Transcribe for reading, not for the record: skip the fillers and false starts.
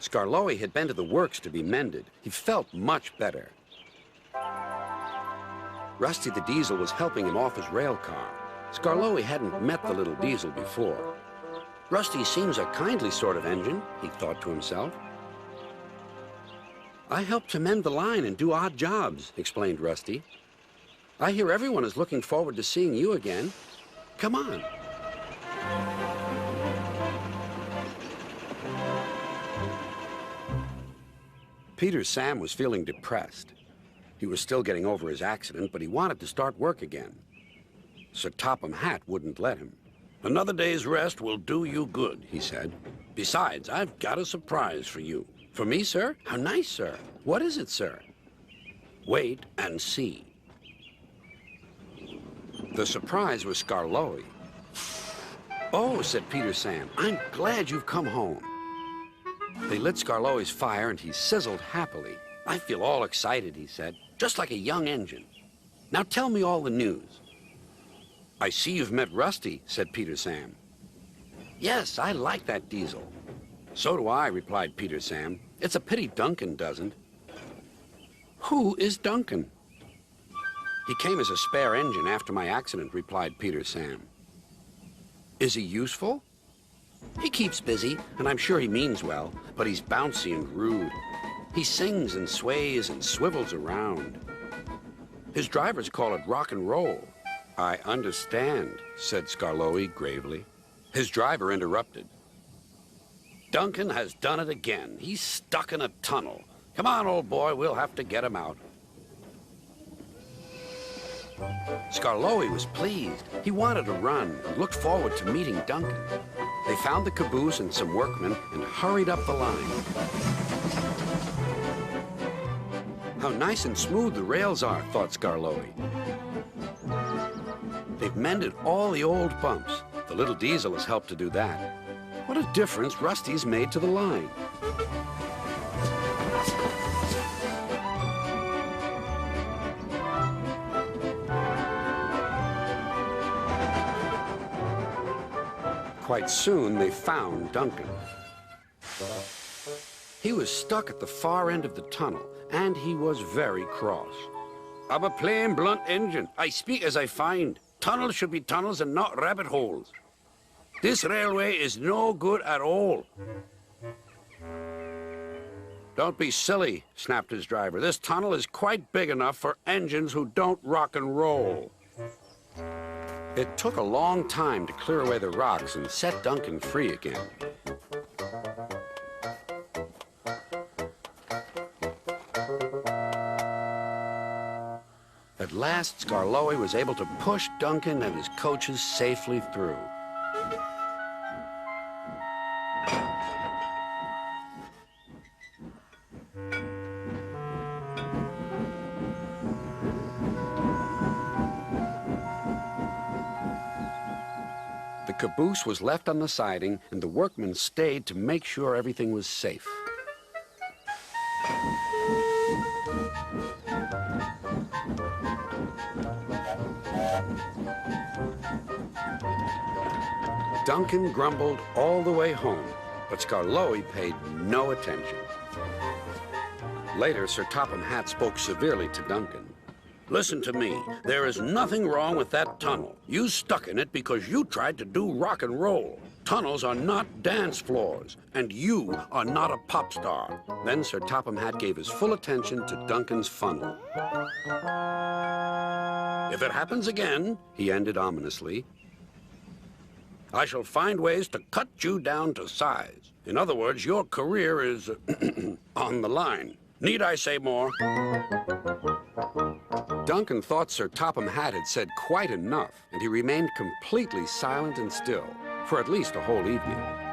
Skarloey had been to the works to be mended. He felt much better. Rusty the Diesel was helping him off his rail car. Skarloey hadn't met the little diesel before. Rusty seems a kindly sort of engine, he thought to himself. I help to mend the line and do odd jobs, explained Rusty. I hear everyone is looking forward to seeing you again. Come on. Peter Sam was feeling depressed. He was still getting over his accident, but he wanted to start work again. Sir Topham Hatt wouldn't let him. Another day's rest will do you good, he said. Besides, I've got a surprise for you. For me, sir? How nice, sir. What is it, sir? Wait and see. The surprise was Skarloey. Oh, said Peter Sam, I'm glad you've come home. They lit Skarloey's fire and he sizzled happily. I feel all excited, he said, just like a young engine. Now tell me all the news. I see you've met Rusty, said Peter Sam. Yes, I like that diesel. So do I, replied Peter Sam. It's a pity Duncan doesn't. Who is Duncan? He came as a spare engine after my accident, replied Peter Sam. Is he useful? He keeps busy, and I'm sure he means well, but he's bouncy and rude. He sings and sways and swivels around. His drivers call it rock and roll. I understand, said Skarloey gravely. His driver interrupted. Duncan has done it again. He's stuck in a tunnel. Come on, old boy, we'll have to get him out. Skarloey was pleased. He wanted to run and looked forward to meeting Duncan. They found the caboose and some workmen and hurried up the line. How nice and smooth the rails are, thought Skarloey. They've mended all the old bumps. The little diesel has helped to do that. What a difference Rusty's made to the line. Quite soon, they found Duncan. He was stuck at the far end of the tunnel, and he was very cross. I'm a plain, blunt engine. I speak as I find. Tunnels should be tunnels and not rabbit holes. This railway is no good at all. Don't be silly, snapped his driver. This tunnel is quite big enough for engines who don't rock and roll. It took a long time to clear away the rocks and set Duncan free again. At last, Skarloey was able to push Duncan and his coaches safely through. The caboose was left on the siding, and the workmen stayed to make sure everything was safe. Duncan grumbled all the way home, but Skarloey paid no attention. Later, Sir Topham Hatt spoke severely to Duncan. Listen to me. There is nothing wrong with that tunnel. You stuck in it because you tried to do rock and roll. Tunnels are not dance floors, and you are not a pop star. Then Sir Topham Hatt gave his full attention to Duncan's funnel. If it happens again, he ended ominously, I shall find ways to cut you down to size. In other words, your career is on the line. Need I say more? Duncan thought Sir Topham Hatt had said quite enough, and he remained completely silent and still for at least a whole evening.